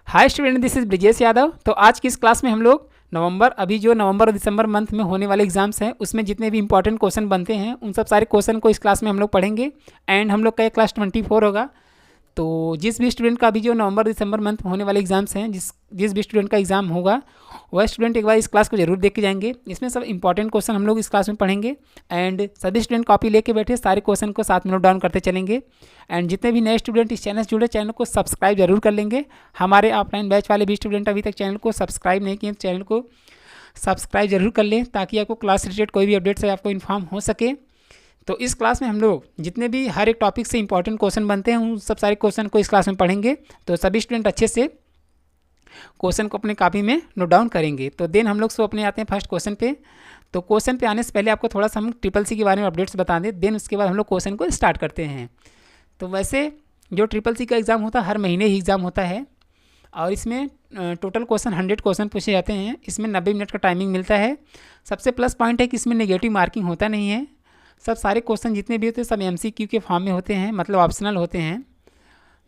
Hi student, this is Brijesh Yadav. तो आज की इस क्लास में हम लोग नवंबर और दिसंबर मंथ में होने वाले एग्जाम्स हैं उसमें जितने भी इंपॉर्टेंट क्वेश्चन बनते हैं उन सब सारे क्वेश्चन को इस क्लास में हम लोग पढ़ेंगे। एंड हम लोग का ये क्लास 24 होगा। तो जिस भी स्टूडेंट का अभी जो नवंबर दिसंबर मंथ में होने वाले एग्जाम्स हैं, जिस भी स्टूडेंट का एग्जाम होगा वह स्टूडेंट एक बार इस क्लास को जरूर देख के जाएंगे। इसमें सब इंपॉर्टेंट क्वेश्चन हम लोग इस क्लास में पढ़ेंगे। एंड सभी स्टूडेंट कॉपी लेके बैठे सारे क्वेश्चन को साथ में नोट डाउन करते चलेंगे। एंड जितने भी नए स्टूडेंट इस चैनल से जुड़े चैनल को सब्सक्राइब जरूर कर लेंगे। हमारे ऑफलाइन बैच वाले भी स्टूडेंट अभी तक चैनल को सब्सक्राइब नहीं किए, चैनल को सब्सक्राइब जरूर कर लें ताकि आपको क्लास रिलेटेड कोई भी अपडेट से आपको इन्फॉर्म हो सके। तो इस क्लास में हम लोग जितने भी हर एक टॉपिक से इंपॉर्टेंट क्वेश्चन बनते हैं उन सब सारे क्वेश्चन को इस क्लास में पढ़ेंगे। तो सभी स्टूडेंट अच्छे से क्वेश्चन को अपने कॉपी में नोट डाउन करेंगे। तो देन हम लोग सो अपने आते हैं फर्स्ट क्वेश्चन पे। तो क्वेश्चन पे आने से पहले आपको थोड़ा सा हम ट्रिपल सी के बारे में अपडेट्स बता दें, देन उसके बाद हम लोग क्वेश्चन को स्टार्ट करते हैं। तो वैसे जो ट्रिपल सी का एग्ज़ाम होता है हर महीने ही एग्ज़ाम होता है और इसमें टोटल क्वेश्चन 100 क्वेश्चन पूछे जाते हैं। इसमें 90 मिनट का टाइमिंग मिलता है। सबसे प्लस पॉइंट है कि इसमें नेगेटिव मार्किंग होता नहीं है। सब सारे क्वेश्चन जितने भी होते हैं सब MCQ के फॉर्म में होते हैं, मतलब ऑप्शनल होते हैं।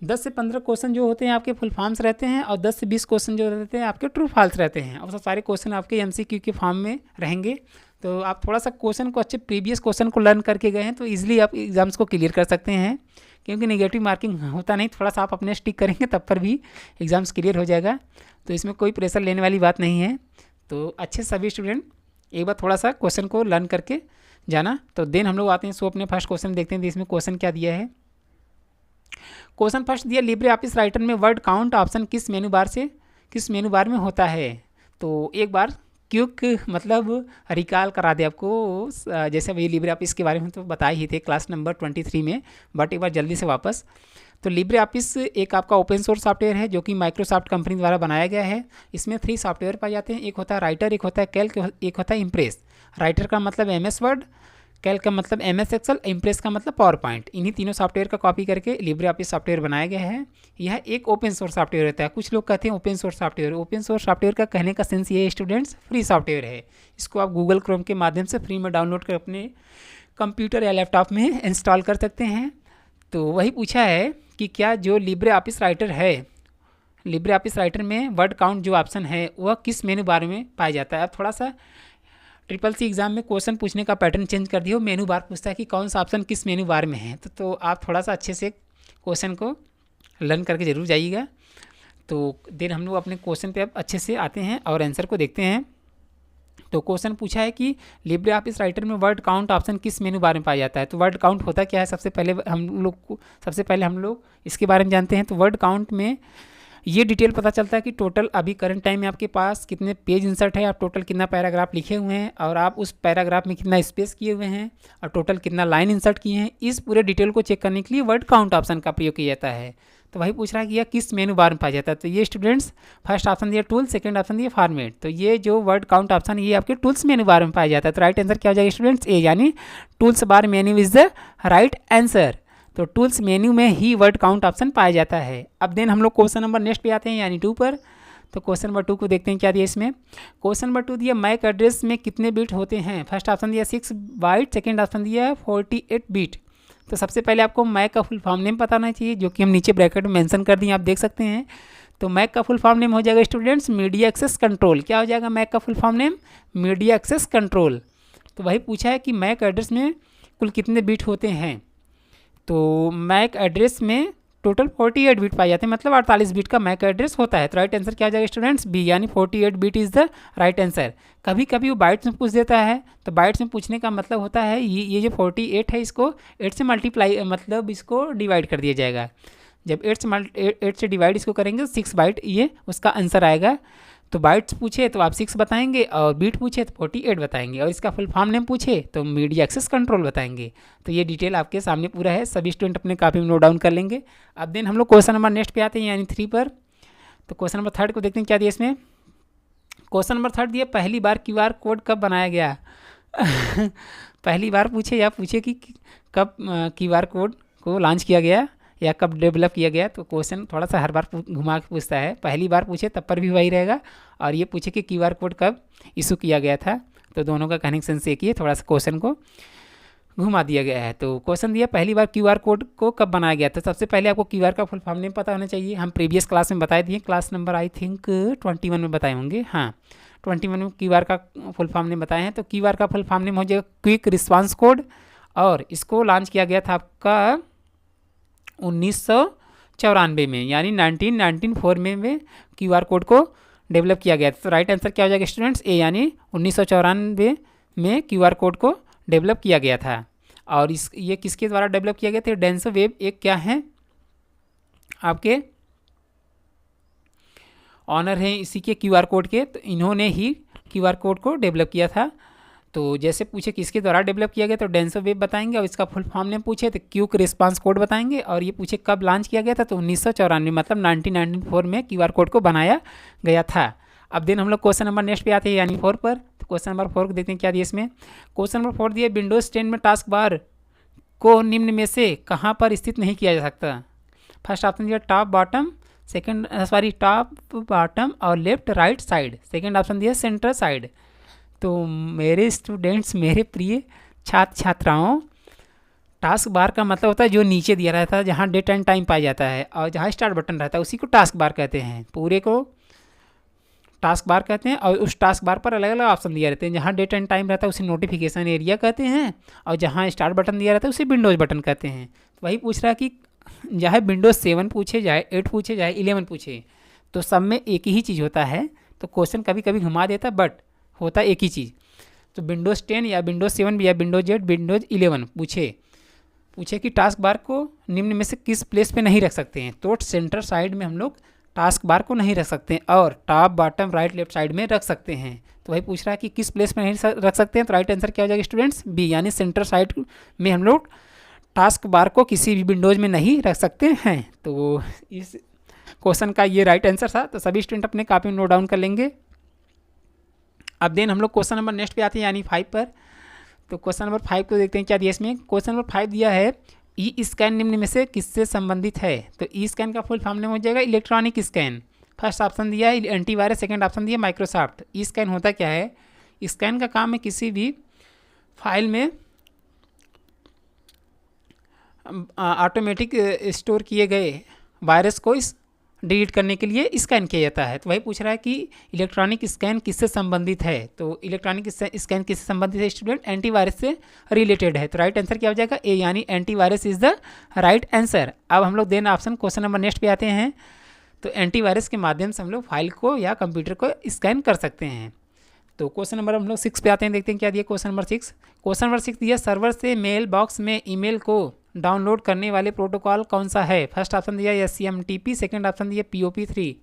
10 से 15 क्वेश्चन जो होते हैं आपके फुल फॉर्म्स रहते हैं और 10 से 20 क्वेश्चन जो रहते हैं आपके ट्रू फॉल्स रहते हैं और सब सारे क्वेश्चन आपके MCQ के फॉर्म में रहेंगे। तो आप थोड़ा सा क्वेश्चन को अच्छे प्रीवियस क्वेश्चन को लर्न करके गए हैं तो ईजिली आप एग्जाम्स को क्लियर कर सकते हैं, क्योंकि नेगेटिव मार्किंग होता नहीं। थोड़ा सा आप अपने स्टिक करेंगे तब पर भी एग्ज़ाम्स क्लियर हो जाएगा। तो इसमें कोई प्रेशर लेने वाली बात नहीं है। तो अच्छे सभी स्टूडेंट एक बार थोड़ा सा क्वेश्चन को लर्न करके जाना। तो देन हम लोग आते हैं सो अपने फर्स्ट क्वेश्चन देखते हैं। इसमें क्वेश्चन क्या दिया है। क्वेश्चन फर्स्ट दिया, लिब्रे ऑफिस राइटर में वर्ड काउंट ऑप्शन किस मेनू बार में होता है। तो एक बार क्विक मतलब रिकॉल करा दे आपको, जैसे वही लिब्रे ऑफिस के बारे में तो बताए ही थे क्लास नंबर 23 में, बट एक बार जल्दी से वापस। तो लिब्रे ऑफिस एक आपका ओपन सोर्स सॉफ्टवेयर है जो कि माइक्रोसॉफ्ट कंपनी द्वारा बनाया गया है। इसमें 3 सॉफ्टवेयर पाए जाते हैं, एक होता है राइटर, एक होता है कैल्क, एक होता है इम्प्रेस। राइटर का मतलब MS वर्ड, कैल्क का मतलब MS एक्सेल, इम्प्रेस का मतलब पावर पॉइंट। इन्हीं तीनों सॉफ्टवेयर का कॉपी करके लिब्रे ऑफिस सॉफ्टवेयर बनाया गया है। यह एक ओपन सोर्स सॉफ्टवेयर होता है। कुछ लोग कहते हैं open source software. Open source software का कहने का सेंस ये है स्टूडेंट्स, फ्री सॉफ्टवेयर है। इसको आप गूगल क्रोम के माध्यम से फ्री में डाउनलोड कर अपने कंप्यूटर या लैपटॉप में इंस्टॉल कर सकते हैं। तो वही पूछा है कि क्या जो लिब्रे ऑफिस राइटर है, लिब्रे ऑफिस राइटर में वर्ड काउंट जो ऑप्शन है वह किस मेनू बार में पाया जाता है। अब थोड़ा सा ट्रिपल सी एग्जाम में क्वेश्चन पूछने का पैटर्न चेंज कर दिया, मेनू बार पूछता है कि कौन सा ऑप्शन किस मेनू बार में है। तो आप थोड़ा सा अच्छे से क्वेश्चन को लर्न करके जरूर जाइएगा। तो देन हम लोग अपने क्वेश्चन पे अब अच्छे से आते हैं और आंसर को देखते हैं। तो क्वेश्चन पूछा है कि लिब्रे ऑफिस राइटर में वर्ड काउंट ऑप्शन किस मेनू बार में पाया जाता है। तो वर्ड काउंट होता क्या है, सबसे पहले हम लोग इसके बारे में जानते हैं। तो वर्ड काउंट में ये डिटेल पता चलता है कि टोटल अभी करंट टाइम में आपके पास कितने पेज इंसर्ट है, आप टोटल कितना पैराग्राफ लिखे हुए हैं और आप उस पैराग्राफ में कितना स्पेस किए हुए हैं और टोटल कितना लाइन इंसर्ट किए हैं। इस पूरे डिटेल को चेक करने के लिए वर्ड काउंट ऑप्शन का प्रयोग किया जाता है। तो वही पूछ रहा है कि यह किस मेनू बार में पाया जाता है। तो ये स्टूडेंट्स फर्स्ट ऑप्शन दिया टूल, सेकंड ऑप्शन दिया फॉर्मेट। तो ये जो वर्ड काउंट ऑप्शन ये आपके टूल्स मेनू बार में पाया जाता है। तो राइट आंसर क्या हो जाएगा स्टूडेंट्स, ए, यानी tools bar menu is the right answer. तो टूल्स मेन्यू में ही वर्ड काउंट ऑप्शन पाया जाता है। अब देन हम लोग क्वेश्चन नंबर नेक्स्ट पे आते हैं, यानी 2 पर। तो क्वेश्चन नंबर 2 को देखते हैं क्या दिया इसमें। क्वेश्चन नंबर 2 दिया, मैक एड्रेस में कितने बिट होते हैं। फर्स्ट ऑप्शन दिया 6 बाइट, सेकेंड ऑप्शन दिया 48 बिट। तो सबसे पहले आपको मैक का फुल फॉर्म नेम पता होना चाहिए, जो कि हम नीचे ब्रैकेट में मेंशन कर दिए, आप देख सकते हैं। तो मैक का फुल फॉर्म नेम हो जाएगा स्टूडेंट्स मीडिया एक्सेस कंट्रोल। क्या हो जाएगा मैक का full form name, media access control. तो वही पूछा है कि मैक एड्रेस में कुल कितने बिट होते हैं। तो मैक एड्रेस में टोटल 48 बिट पाए जाते हैं, मतलब 48 बिट का मैक एड्रेस होता है। तो राइट आंसर क्या आ जाएगा स्टूडेंट्स, बी, यानी 48 bit is the right answer. कभी कभी वो बाइट्स में पूछ देता है, तो बाइट्स में पूछने का मतलब होता है ये जो 48 है इसको 8 से मल्टीप्लाई, मतलब इसको डिवाइड कर दिया जाएगा। जब 8 से डिवाइड इसको करेंगे तो 6 बाइट ये उसका आंसर आएगा। तो बाइट्स पूछे तो आप 6 बताएंगे और बीट पूछे तो 48 बताएंगे और इसका फुल फॉर्म नेम पूछे तो मीडिया एक्सेस कंट्रोल बताएंगे। तो ये डिटेल आपके सामने पूरा है, सभी स्टूडेंट अपने कॉपी में नोट डाउन कर लेंगे। अब देन हम लोग क्वेश्चन नंबर नेक्स्ट पे आते हैं, यानी 3 पर। तो क्वेश्चन नंबर 3 को देखते हैं क्या दिया इसमें। क्वेश्चन नंबर 3 दिया, पहली बार QR कोड कब बनाया गया। पहली बार पूछे या पूछे कि कब QR कोड को लॉन्च किया गया या कब डेवलप किया गया। तो क्वेश्चन थोड़ा सा हर बार घुमा के पूछता है। पहली बार पूछे तब पर भी वही रहेगा और ये पूछे कि QR कोड कब इशू किया गया था। तो दोनों का कनेक्शन से किए थोड़ा सा क्वेश्चन को घुमा दिया गया है। तो क्वेश्चन दिया पहली बार क्यूआर कोड को कब बनाया गया। तो सबसे पहले आपको क्यूआर का फुल फॉर्म नेम पता होना चाहिए। हम प्रीवियस क्लास में बताए दिए, क्लास नंबर आई थिंक 21 में बताए होंगे। हाँ, 21 में क्यूआर का फुल फॉर्म नेम बताए हैं। तो क्यूआर का फुल फॉर्म नेम हो जाएगा क्विक रिस्पांस कोड, और इसको लॉन्च किया गया था आपका 1994 में, यानी 1994 में क्यूआर कोड को डेवलप किया गया। तो राइट आंसर क्या हो जाएगा स्टूडेंट्स, ए, यानी 1994 में क्यूआर कोड को डेवलप किया गया था। और ये किसके द्वारा डेवलप किया गया था, डेंसो वेब एक क्या है आपके ऑनर हैं इसी के क्यूआर कोड के, तो इन्होंने ही क्यूआर कोड को डेवलप किया था। तो जैसे पूछे किसके द्वारा डेवलप किया गया तो डेंसो वेब बताएंगे, और इसका फुल फॉर्म नेम पूछे तो क्विक रिस्पांस कोड बताएंगे, और ये पूछे कब लॉन्च किया गया था तो 1994 मतलब 1994 में क्यूआर कोड को बनाया गया था। अब दिन हम लोग क्वेश्चन नंबर नेक्स्ट पे आते हैं यानी 4 पर। तो क्वेश्चन नंबर 4 को देखते हैं क्या दिया इसमें। क्वेश्चन नंबर 4 दिया विंडोज 10 में टास्क बार को निम्न में से कहाँ पर स्थित नहीं किया जा सकता। फर्स्ट ऑप्शन दिया टॉप बॉटम, टॉप बॉटम और left right side. Second option दिया सेंटर साइड। तो मेरे स्टूडेंट्स, मेरे प्रिय छात्र छात्राओं, टास्क बार का मतलब होता है जो नीचे दिया रहता है, जहाँ डेट एंड टाइम पाया जाता है, और जहाँ स्टार्ट बटन रहता है उसी को टास्क बार कहते हैं। पूरे को टास्क बार कहते हैं, और उस टास्क बार पर अलग अलग ऑप्शन दिए रहते हैं। जहाँ डेट एंड टाइम रहता है उसे नोटिफिकेशन एरिया कहते हैं, और जहाँ स्टार्ट बटन दिया रहता है उसे विंडोज बटन कहते हैं। तो वही पूछ रहा है कि चाहे विंडोज 7 पूछे, चाहे 8 पूछे, चाहे 11 पूछे, तो सब में एक ही चीज़ होता है। तो क्वेश्चन कभी कभी घुमा देता है, बट होता एक ही चीज़। तो विंडोज़ 10 या विंडोज़ 7 या विंडोज 8, विंडोज 11 पूछे कि टास्क बार को निम्न में से किस प्लेस पे नहीं रख सकते हैं, तो सेंटर साइड में हम लोग टास्क बार को नहीं रख सकते हैं, और top bottom right left side में रख सकते हैं। तो वही पूछ रहा है कि किस प्लेस में नहीं रख सकते हैं। तो राइट आंसर क्या हो जाएगा स्टूडेंट्स, बी, यानी सेंटर साइड में हम लोग टास्क बार को किसी भी विंडोज में नहीं रख सकते हैं। तो इस क्वेश्चन का ये राइट आंसर था। तो सभी स्टूडेंट अपने कॉपी में नोट डाउन कर लेंगे। अब देन हम लोग क्वेश्चन नंबर नेक्स्ट पे आते हैं यानी 5 पर। तो क्वेश्चन नंबर 5 को देखते हैं क्या दिया इसमें। क्वेश्चन नंबर 5 दिया है ई स्कैन निम्न में से किससे संबंधित है। तो ई स्कैन का फुल फॉर्म नेम हो जाएगा इलेक्ट्रॉनिक स्कैन। फर्स्ट ऑप्शन दिया है एंटीवायरस, सेकंड ऑप्शन दिया माइक्रोसॉफ्ट। ई स्कैन होता क्या है, स्कैन का काम है किसी भी फाइल में ऑटोमेटिक स्टोर किए गए वायरस को डिलीट करने के लिए स्कैन किया जाता है। तो वही पूछ रहा है कि इलेक्ट्रॉनिक स्कैन किससे संबंधित है। तो इलेक्ट्रॉनिक स्कैन किससे संबंधित है स्टूडेंट, एंटीवायरस से रिलेटेड है। तो राइट आंसर क्या हो जाएगा, ए, यानी antivirus is the right answer. अब हम लोग then option question number next पे आते हैं। तो एंटीवायरस के माध्यम से हम लोग फाइल को या कंप्यूटर को स्कैन कर सकते हैं। तो क्वेश्चन नंबर हम लोग 6 पे आते हैं, देखते हैं क्या दिया क्वेश्चन नंबर 6। क्वेश्चन नंबर 6 दिया सर्वर से मेल बॉक्स में ईमेल को डाउनलोड करने वाले प्रोटोकॉल कौन सा है। फर्स्ट ऑप्शन दिया SCMTP, सेकंड ऑप्शन दिया POP3।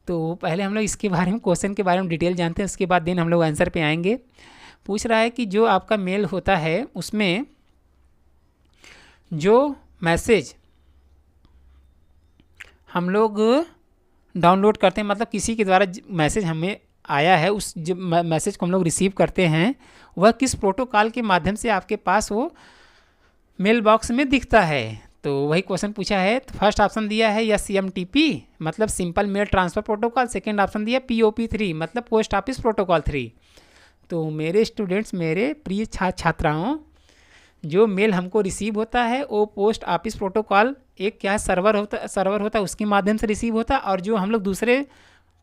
तो पहले हम लोग इसके बारे में, क्वेश्चन के बारे में डिटेल जानते हैं, उसके बाद दिन हम लोग आंसर पे आएंगे। पूछ रहा है कि जो आपका मेल होता है उसमें जो मैसेज हम लोग डाउनलोड करते हैं, मतलब किसी के द्वारा मैसेज हमें आया है, उस मैसेज को हम लोग रिसीव करते हैं, वह किस प्रोटोकॉल के माध्यम से आपके पास वो मेल बॉक्स में दिखता है। तो वही क्वेश्चन पूछा है। तो फर्स्ट ऑप्शन दिया है SCMTP मतलब simple mail transfer protocol, second option दिया POP3 मतलब पोस्ट ऑफिस प्रोटोकॉल 3। तो मेरे स्टूडेंट्स, मेरे प्रिय छात्राओं, जो मेल हमको रिसीव होता है वो पोस्ट ऑफिस प्रोटोकॉल एक क्या सर्वर होता है उसके माध्यम से रिसीव होता है, और जो हम लोग दूसरे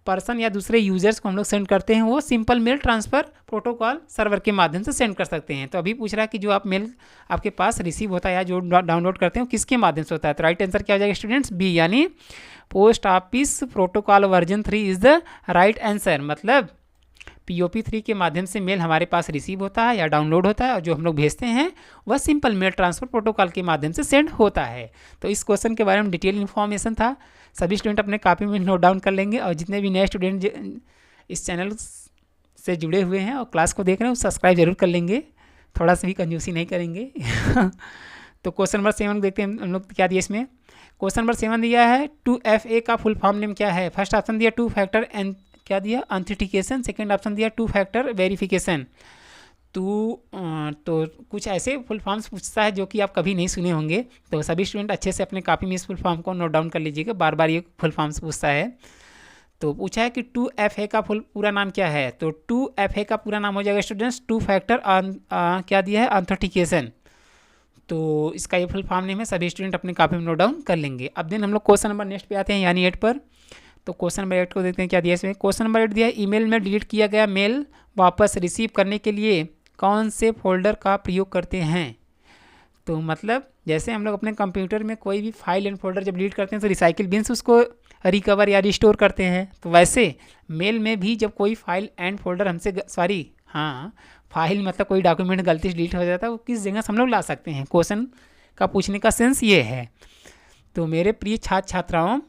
पर्सन या दूसरे यूजर्स को हम लोग सेंड करते हैं वो simple mail transfer protocol server के माध्यम से सेंड कर सकते हैं। तो अभी पूछ रहा है कि जो आप मेल आपके पास रिसीव होता है या जो डाउनलोड करते हैं किसके माध्यम से होता है। तो राइट आंसर क्या हो जाएगा स्टूडेंट्स, बी, यानी post office protocol version 3 is the right answer. मतलब POP3 के माध्यम से मेल हमारे पास रिसीव होता है या डाउनलोड होता है, और जो हम लोग भेजते हैं वह सिंपल मेल ट्रांसफ़र प्रोटोकॉल के माध्यम से सेंड होता है। तो इस क्वेश्चन के बारे में डिटेल इन्फॉर्मेशन था। सभी स्टूडेंट अपने कॉपी में नोट डाउन कर लेंगे, और जितने भी नए स्टूडेंट इस चैनल से जुड़े हुए हैं और क्लास को देख रहे हैं वो सब्सक्राइब जरूर कर लेंगे, थोड़ा सा भी कंजूसी नहीं करेंगे। तो क्वेश्चन नंबर 7 देखते हैं हम लोग क्या दिया इसमें। क्वेश्चन नंबर 7 दिया है 2FA का फुल फॉर्म नेम क्या है। फर्स्ट ऑप्शन दिया 2 फैक्टर एंड क्या दिया ऑथेंटिकेशन, सेकेंड ऑप्शन दिया 2 फैक्टर वेरिफिकेशन। तो कुछ ऐसे फुल फॉर्म्स पूछता है जो कि आप कभी नहीं सुने होंगे। तो सभी स्टूडेंट अच्छे से अपने कॉपी में इस फुल फॉर्म को नोट डाउन कर लीजिएगा, बार बार ये फुल फॉर्म्स पूछता है। तो पूछा है कि 2FA का पूरा नाम क्या है, तो 2FA का पूरा नाम हो जाएगा स्टूडेंट्स 2 फैक्टर क्या दिया है, ऑथेंटिकेशन। तो इसका ये फुल फॉर्म नेम है, सभी स्टूडेंट अपने कॉपी में नोट डाउन कर लेंगे। अब दिन हम लोग क्वेश्चन नंबर नेक्स्ट पे आते हैं, यानी 8 पर। तो क्वेश्चन नंबर 8 को देखते हैं क्या दिया इसमें। क्वेश्चन नंबर 8 दिया है, ईमेल में डिलीट किया गया मेल वापस रिसीव करने के लिए कौन से फोल्डर का प्रयोग करते हैं। तो मतलब जैसे हम लोग अपने कंप्यूटर में कोई भी फाइल एंड फोल्डर जब डिलीट करते हैं तो रिसाइकिल बिन्स उसको रिकवर या रिस्टोर करते हैं, तो वैसे मेल में भी जब कोई फाइल एंड फोल्डर हमसे फाइल मतलब कोई डॉक्यूमेंट गलती से डिलीट हो जाता है, वो किस जगह से हम लोग ला सकते हैं। क्वेश्चन का पूछने का सेंस ये है। तो मेरे प्रिय छात्र छात्राओं,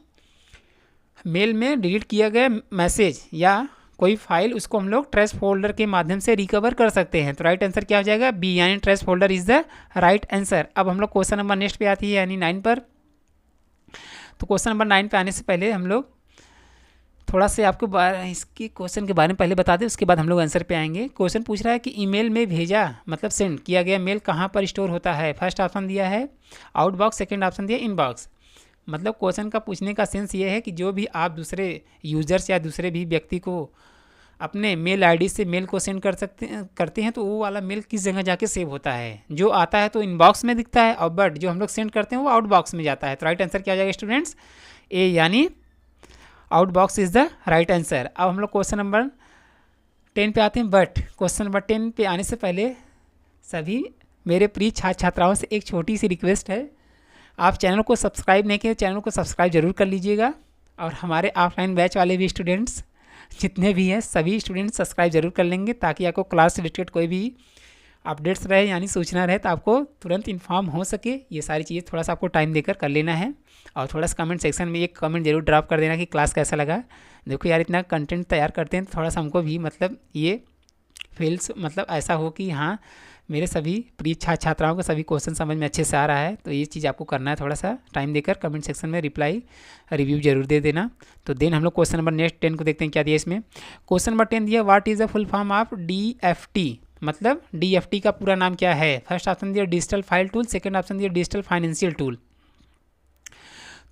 मेल में डिलीट किया गया मैसेज या कोई फाइल उसको हम लोग ट्रेस फोल्डर के माध्यम से रिकवर कर सकते हैं। तो राइट आंसर क्या हो जाएगा, बी, यानी trace folder is the right answer. अब हम लोग क्वेश्चन नंबर नेक्स्ट पे आती है, यानी 9 पर। तो क्वेश्चन नंबर 9 पे आने से पहले हम लोग थोड़ा से आपको इसके क्वेश्चन के बारे में पहले बता दें, उसके बाद हम लोग आंसर पे आएंगे। क्वेश्चन पूछ रहा है कि ईमेल में भेजा मतलब सेंड किया गया मेल कहाँ पर स्टोर होता है। फर्स्ट ऑप्शन दिया है आउटबॉक्स, सेकंड ऑप्शन दिया इनबॉक्स। मतलब क्वेश्चन का पूछने का सेंस ये है कि जो भी आप दूसरे यूजर्स या दूसरे भी व्यक्ति को अपने मेल आईडी से मेल को सेंड करते हैं तो वो वाला मेल किस जगह जाके सेव होता है। जो आता है तो इनबॉक्स में दिखता है, और बट जो हम लोग सेंड करते हैं वो आउटबॉक्स में जाता है। तो राइट आंसर क्या आ जाएगा स्टूडेंट्स, ए, यानी outbox is the right answer. अब हम लोग क्वेश्चन नंबर 10 पे आते हैं। बट क्वेश्चन नंबर 10 पे आने से पहले सभी मेरे प्रिय छात्र छात्राओं से एक छोटी सी रिक्वेस्ट है, आप चैनल को सब्सक्राइब नहीं किए, चैनल को सब्सक्राइब जरूर कर लीजिएगा। और हमारे ऑफलाइन बैच वाले भी स्टूडेंट्स जितने भी हैं सभी स्टूडेंट्स सब्सक्राइब जरूर कर लेंगे, ताकि आपको क्लास से रिलेटेड कोई भी अपडेट्स रहे यानी सूचना रहे तो आपको तुरंत इन्फॉर्म हो सके। ये सारी चीज़ें थोड़ा सा आपको टाइम देकर कर लेना है। और थोड़ा सा कमेंट सेक्शन में एक कमेंट जरूर ड्रॉप कर देना कि क्लास कैसा लगा। देखो यार, इतना कंटेंट तैयार करते हैं तो थोड़ा सा हमको भी मतलब ये फील्स मतलब ऐसा हो कि हाँ मेरे सभी प्रिय छात्र छात्राओं को सभी क्वेश्चन समझ में अच्छे से आ रहा है। तो ये चीज़ आपको करना है, थोड़ा सा टाइम देकर कमेंट सेक्शन में रिप्लाई रिव्यू जरूर दे देना। तो देन हम लोग क्वेश्चन नंबर नेक्स्ट 10 को देखते हैं क्या दिया इसमें। क्वेश्चन नंबर 10 दिया, what is the full form of DFT, मतलब DFT का पूरा नाम क्या है। फर्स्ट ऑप्शन दिया digital file tool, second option दिया डिजिटल फाइनेंशियल टूल।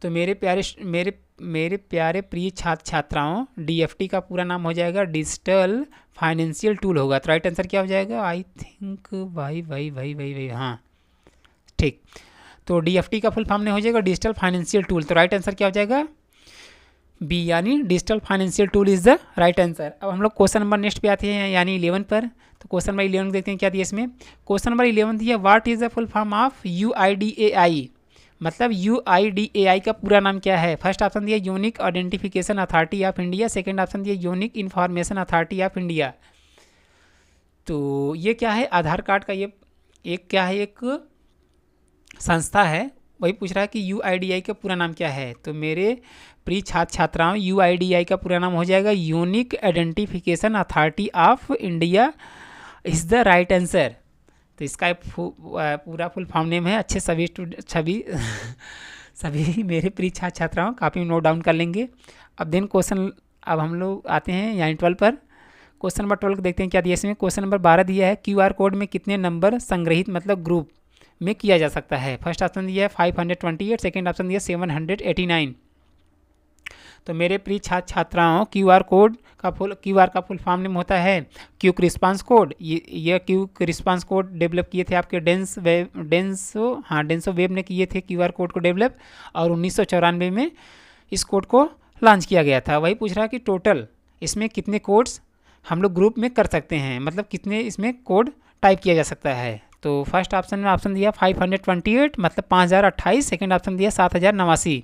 तो मेरे प्यारे प्रिय छात्र छात्राओं, DFT का पूरा नाम हो जाएगा डिजिटल फाइनेंशियल टूल होगा। तो राइट आंसर क्या हो जाएगा, आई थिंक भाई हाँ ठीक। तो DFT का फुल फॉर्म नहीं हो जाएगा डिजिटल फाइनेंशियल टूल। तो राइट आंसर क्या हो जाएगा, बी, यानी digital financial tool is the right answer. अब हम लोग क्वेश्चन नंबर नेक्स्ट पे आते हैं, यानी 11 पर। तो क्वेश्चन नंबर 11 देखते हैं क्या दिया इसमें। क्वेश्चन नंबर 11 दिया, what is the full form of UIDAI, मतलब UIDAI का पूरा नाम क्या है। फर्स्ट ऑप्शन दिया unique identification authority of India, second option दिया unique information authority of India. तो ये क्या है, आधार कार्ड का ये एक क्या है, एक संस्था है, वही पूछ रहा है कि UIDAI का पूरा नाम क्या है। तो मेरे प्रिय छात्र छात्राओं, UIDAI का पूरा नाम हो जाएगा unique identification authority of India is the right answer. तो इसका पूरा फुल फॉर्म नेम है। अच्छे सभी सभी मेरे प्रिय छात्र छात्राओं काफ़ी नोट डाउन कर लेंगे। अब देन क्वेश्चन, अब हम लोग आते हैं यानी 12 पर। क्वेश्चन नंबर 12 को देखते हैं क्या दिया इसमें। क्वेश्चन नंबर 12 दिया है, QR कोड में कितने नंबर संग्रहित मतलब ग्रुप में किया जा सकता है। फर्स्ट ऑप्शन दिया है 528, सेकेंड ऑप्शन दिया 789। तो मेरे प्रिय छात्र छात्राओं, QR का फुल फॉर्म नेम होता है क्विक रिस्पांस कोड। ये क्विक रिस्पांस कोड डेवलप किए थे आपके डेंसो वेब ने किए थे QR कोड को डेवलप, और 1994 में इस कोड को लॉन्च किया गया था। वही पूछ रहा है कि टोटल इसमें कितने कोड्स हम लोग ग्रुप में कर सकते हैं, मतलब कितने इसमें कोड टाइप किया जा सकता है। तो फर्स्ट ऑप्शन में ऑप्शन दिया 528 मतलब 5028, सेकेंड ऑप्शन दिया 7089।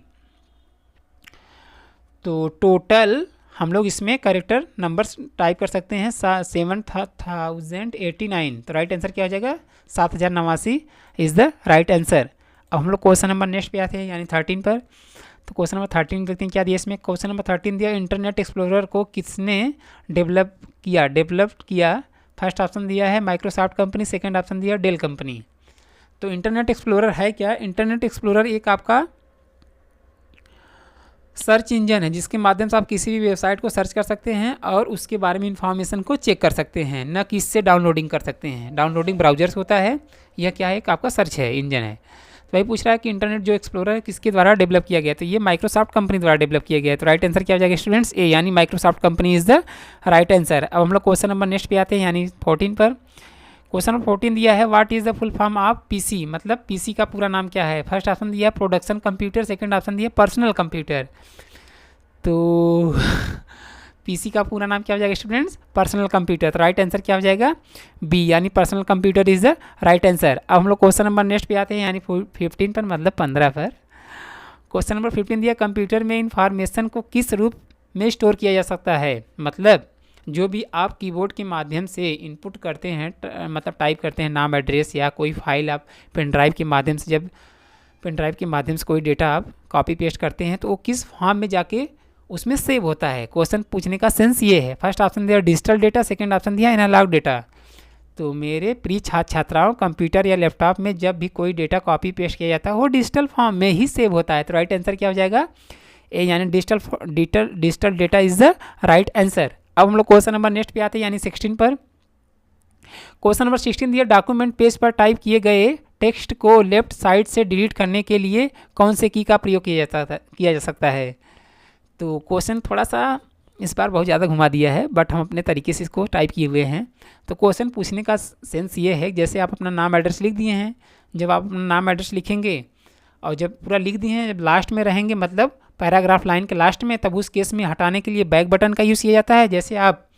तो टोटल हम लोग इसमें करेक्टर नंबर्स टाइप कर सकते हैं 7089। तो राइट आंसर क्या हो जाएगा, 7089 इज़ द राइट आंसर। अब हम लोग क्वेश्चन नंबर नेक्स्ट पे आते हैं, यानी 13 पर। तो क्वेश्चन नंबर 13 देखते हैं क्या दिया इसमें। क्वेश्चन नंबर 13 दिया, इंटरनेट एक्सप्लोरर को किसने डेवलप किया। फर्स्ट ऑप्शन दिया है माइक्रोसॉफ्ट कंपनी, सेकेंड ऑप्शन दिया डेल कंपनी। तो इंटरनेट एक्सप्लोरर है क्या, इंटरनेट एक्सप्लोरर एक आपका सर्च इंजन है जिसके माध्यम से आप किसी भी वेबसाइट को सर्च कर सकते हैं और उसके बारे में इंफॉर्मेशन को चेक कर सकते हैं, न कि इससे डाउनलोडिंग कर सकते हैं। डाउनलोडिंग ब्राउजर्स होता है, यह क्या है, एक आपका सर्च है इंजन है। वही पूछ रहा है कि इंटरनेट जो एक्सप्लोरर है किसके द्वारा डेवलप किया गया है, तो ये माइक्रोसॉफ्ट कंपनी द्वारा डेवलप किया गया है। तो राइट आंसर क्या हो जाएगा स्टूडेंट्स, ए यानी Microsoft company is the right answer. अब हम लोग क्वेश्चन नंबर नेक्स्ट पे आते हैं यानी 14 पर। क्वेश्चन नंबर 14 दिया है what is the full form of PC, मतलब पीसी का पूरा नाम क्या है। फर्स्ट ऑप्शन दिया प्रोडक्शन कंप्यूटर, सेकंड ऑप्शन दिया पर्सनल कंप्यूटर। तो पीसी का पूरा नाम क्या हो जाएगा स्टूडेंट्स, पर्सनल कंप्यूटर। तो राइट आंसर क्या हो जाएगा, बी यानी personal computer is the right answer. अब हम लोग क्वेश्चन नंबर नेक्स्ट पे आते हैं यानी 15 पर, मतलब 15 पर। क्वेश्चन नंबर 15 दिया कंप्यूटर में इंफॉर्मेशन को किस रूप में स्टोर किया जा सकता है, मतलब जो भी आप कीबोर्ड के माध्यम से इनपुट करते हैं, मतलब टाइप करते हैं नाम एड्रेस या कोई फाइल आप पेन ड्राइव के माध्यम से, जब पेन ड्राइव के माध्यम से कोई डेटा आप कॉपी पेस्ट करते हैं तो वो किस फॉर्म में जाके उसमें सेव होता है। क्वेश्चन पूछने का सेंस ये है। फर्स्ट ऑप्शन दिया डिजिटल डेटा, सेकंड ऑप्शन दिया एनालॉग डेटा। तो मेरे प्रिय छात्र छात्राओं, कंप्यूटर या लैपटॉप में जब भी कोई डेटा कॉपी पेस्ट किया जाता है वो डिजिटल फॉर्म में ही सेव होता है। तो राइट आंसर क्या हो जाएगा, ए यानी digital data is the right answer. अब हम लोग क्वेश्चन नंबर नेक्स्ट पे आते हैं यानी 16 पर। क्वेश्चन नंबर 16 दिया डॉक्यूमेंट पेज पर टाइप किए गए टेक्स्ट को लेफ्ट साइड से डिलीट करने के लिए कौन से की का प्रयोग किया जा सकता है। तो क्वेश्चन थोड़ा सा इस बार बहुत ज़्यादा घुमा दिया है, बट हम अपने तरीके से इसको टाइप किए हुए हैं। तो क्वेश्चन पूछने का सेंस ये है, जैसे आप अपना नाम एड्रेस लिख दिए हैं, जब आप अपना नाम एड्रेस लिखेंगे और जब पूरा लिख दिए हैं, जब लास्ट में रहेंगे मतलब पैराग्राफ लाइन के लास्ट में, तब उस केस में हटाने के लिए बैक बटन का यूज़ किया जाता है। जैसे आप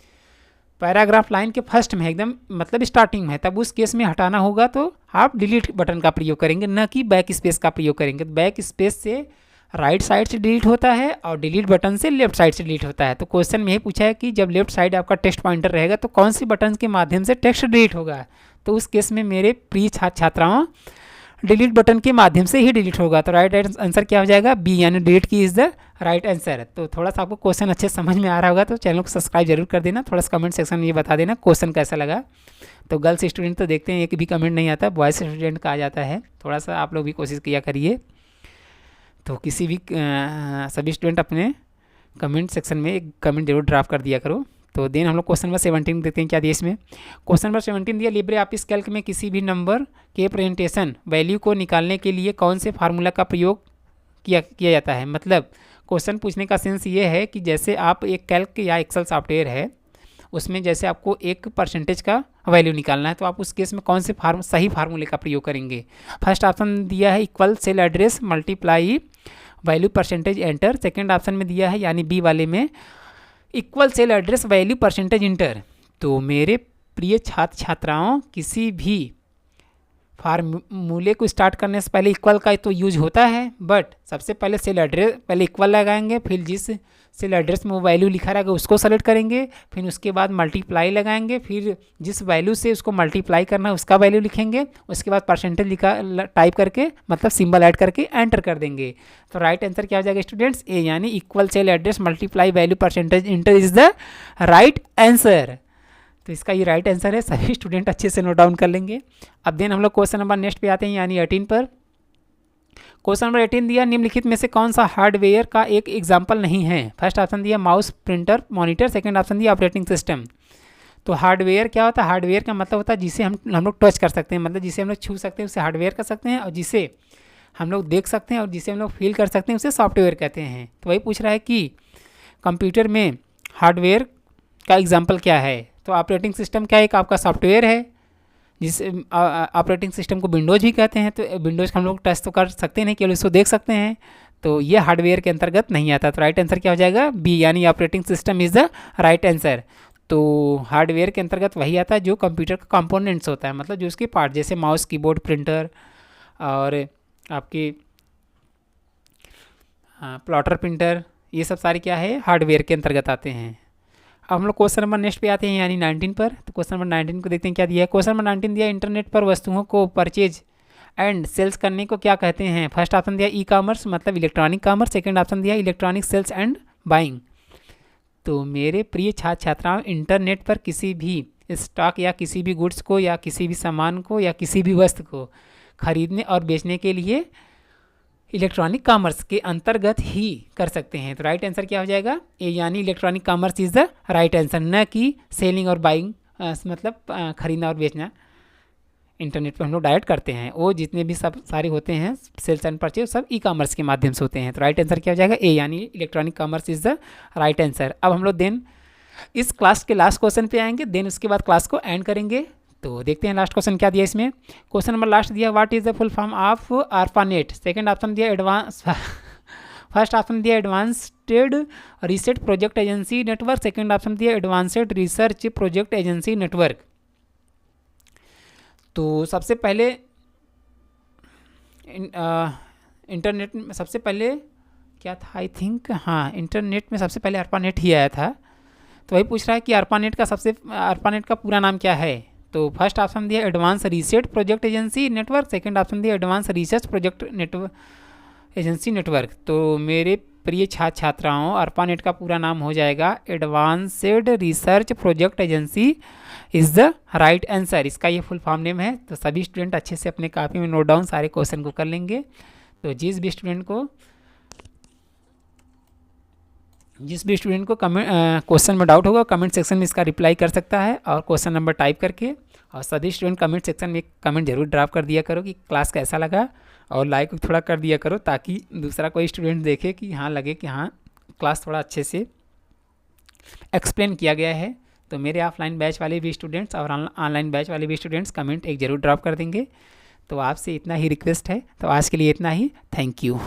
पैराग्राफ लाइन के फर्स्ट में एकदम मतलब स्टार्टिंग में, तब उस केस में हटाना होगा तो आप डिलीट बटन का प्रयोग करेंगे, न कि बैक स्पेस का प्रयोग करेंगे। तो बैक स्पेस से राइट साइड से डिलीट होता है और डिलीट बटन से लेफ्ट साइड से डिलीट होता है। तो क्वेश्चन में यही पूछा है कि जब लेफ्ट साइड आपका टेक्स्ट पॉइंटर रहेगा तो कौन सी बटन के माध्यम से टेक्स्ट डिलीट होगा। तो उस केस में मेरे प्रिय छात्र छात्राओं डिलीट बटन के माध्यम से ही डिलीट होगा। तो राइट आंसर क्या हो जाएगा, बी यानी डिलीट की इज द राइट आंसर। तो थोड़ा सा आपको क्वेश्चन अच्छे समझ में आ रहा होगा तो चैनल को सब्सक्राइब जरूर कर देना। थोड़ा सा कमेंट सेक्शन में ये बता देना क्वेश्चन कैसा लगा। तो गर्ल्स स्टूडेंट तो देखते हैं एक भी कमेंट नहीं आता, बॉयज़ स्टूडेंट का आ जाता है। थोड़ा सा आप लोग भी कोशिश किया करिए। तो किसी भी सभी स्टूडेंट अपने कमेंट सेक्शन में एक कमेंट जरूर ड्राफ्ट कर दिया करो। तो देन हम लोग क्वेश्चन नंबर 17 देखते हैं क्या दिया इसमें। क्वेश्चन नंबर 17 दिया लिब्रे ऑफिस कैल्क में किसी भी नंबर के प्रेजेंटेशन वैल्यू को निकालने के लिए कौन से फार्मूला का प्रयोग किया जाता है। मतलब क्वेश्चन पूछने का सेंस ये है कि जैसे आप एक कैल्क या एक्सेल सॉफ्टवेयर है, उसमें जैसे आपको एक परसेंटेज का वैल्यू निकालना है तो आप उस केस में कौन से सही फार्मूले का प्रयोग करेंगे। फर्स्ट ऑप्शन दिया है equal cell address multiply value percentage enter. Second option में दिया है यानी बी वाले में equal cell address value percentage enter. तो मेरे प्रिय छात्र छात्राओं, किसी भी फार्मूले को स्टार्ट करने से पहले इक्वल का तो यूज होता है, बट सबसे पहले सेल एड्रेस पहले इक्वल लगाएंगे, फिर जिस सेल एड्रेस में वो वैल्यू लिखा रहेगा उसको सेलेक्ट करेंगे, फिर उसके बाद मल्टीप्लाई लगाएंगे, फिर जिस वैल्यू से उसको मल्टीप्लाई करना है उसका वैल्यू लिखेंगे, उसके बाद परसेंटेज लिखा टाइप करके मतलब सिंबल ऐड करके एंटर कर देंगे। तो राइट आंसर क्या हो जाएगा स्टूडेंट्स, ए यानी equal cell address multiply value percentage enter is the right answer. तो इसका ये राइट आंसर है, सभी स्टूडेंट अच्छे से नोट डाउन कर लेंगे। अब देन हम लोग क्वेश्चन नंबर नेक्स्ट पे आते हैं यानी 18 पर। क्वेश्चन नंबर 18 दिया निम्नलिखित में से कौन सा हार्डवेयर का एक एग्जाम्पल नहीं है। फर्स्ट ऑप्शन दिया mouse printer monitor, second option दिया ऑपरेटिंग सिस्टम। तो हार्डवेयर क्या होता है, हार्डवेयर का मतलब होता है जिसे हम लोग टच कर सकते हैं, मतलब जिसे हम लोग छू सकते हैं उसे हार्डवेयर कर सकते हैं, और जिसे हम लोग देख सकते हैं और जिसे हम लोग फील कर सकते हैं उसे सॉफ्टवेयर कहते हैं। तो वही पूछ रहा है कि कंप्यूटर में हार्डवेयर का एग्जाम्पल क्या है। तो ऑपरेटिंग सिस्टम क्या एक आपका सॉफ्टवेयर है, जिस ऑपरेटिंग सिस्टम को विंडोज़ भी कहते हैं। तो विंडोज़ का हम लोग टच तो कर सकते नहीं, केवल इसको देख सकते हैं, तो ये हार्डवेयर के अंतर्गत नहीं आता। तो राइट आंसर क्या हो जाएगा, बी यानी operating system is the right answer. तो हार्डवेयर के अंतर्गत वही आता है जो कंप्यूटर का कंपोनेंट्स होता है, मतलब जो उसके पार्ट, जैसे माउस कीबोर्ड प्रिंटर और आपकी प्लॉटर प्रिंटर, ये सब सारे क्या है हार्डवेयर के अंतर्गत आते हैं। अब हम लोग क्वेश्चन नंबर नेक्स्ट पे आते हैं यानी 19 पर। तो क्वेश्चन नंबर 19 को देखते हैं क्या दिया है। क्वेश्चन नंबर 19 दिया इंटरनेट पर वस्तुओं को परचेज एंड सेल्स करने को क्या कहते हैं। फर्स्ट ऑप्शन दिया ई कॉमर्स मतलब इलेक्ट्रॉनिक कॉमर्स, सेकंड ऑप्शन दिया इलेक्ट्रॉनिक सेल्स एंड बाइंग। तो मेरे प्रिय छात्र छात्राओं, इंटरनेट पर किसी भी स्टॉक या किसी भी गुड्स को या किसी भी सामान को या किसी भी वस्तु को खरीदने और बेचने के लिए इलेक्ट्रॉनिक कॉमर्स के अंतर्गत ही कर सकते हैं। तो राइट आंसर क्या हो जाएगा, ए यानी electronic commerce is the right answer, न कि सेलिंग और बाइंग मतलब खरीदना और बेचना। इंटरनेट पे हम लोग डायरेक्ट करते हैं, वो जितने भी सब सारे होते हैं सेल्स एंड परचेज सब ई कॉमर्स के माध्यम से होते हैं। तो राइट आंसर क्या हो जाएगा ए, यानी electronic commerce is the right answer. अब हम लोग देन इस क्लास के लास्ट क्वेश्चन पे आएंगे, देन उसके बाद क्लास को एंड करेंगे। तो देखते हैं लास्ट क्वेश्चन क्या दिया इसमें। क्वेश्चन नंबर लास्ट दिया, what is the full form of ARPANET। Second option दिया एडवांस फर्स्ट ऑप्शन दिया advanced research project agency network, second option दिया advanced research project agency network. तो सबसे पहले इंटरनेट में सबसे पहले क्या था, आई थिंक हाँ इंटरनेट में सबसे पहले ARPANET ही आया था। तो वही पूछ रहा है कि ARPANET का पूरा नाम क्या है। तो फर्स्ट ऑप्शन दिया advance research project agency network, second option दिया advance research project network agency network. तो मेरे प्रिय छात्र छात्राओं, ARPANET का पूरा नाम हो जाएगा advanced research project agency is the right answer. इसका ये फुल फॉर्म नेम है। तो सभी स्टूडेंट अच्छे से अपने कॉपी में नोट डाउन सारे क्वेश्चन को कर लेंगे। तो जिस भी स्टूडेंट को क्वेश्चन में डाउट होगा कमेंट सेक्शन में इसका रिप्लाई कर सकता है और क्वेश्चन नंबर टाइप करके। और सभी स्टूडेंट कमेंट सेक्शन में एक कमेंट जरूर ड्रॉप कर दिया करो कि क्लास कैसा लगा, और लाइक थोड़ा कर दिया करो ताकि दूसरा कोई स्टूडेंट देखे कि हाँ लगे कि हाँ क्लास थोड़ा अच्छे से एक्सप्लेन किया गया है। तो मेरे ऑफलाइन बैच वाले भी स्टूडेंट्स और ऑनलाइन बैच वाले भी स्टूडेंट्स कमेंट एक ज़रूर ड्रॉप कर देंगे। तो आपसे इतना ही रिक्वेस्ट है। तो आज के लिए इतना ही, थैंक यू।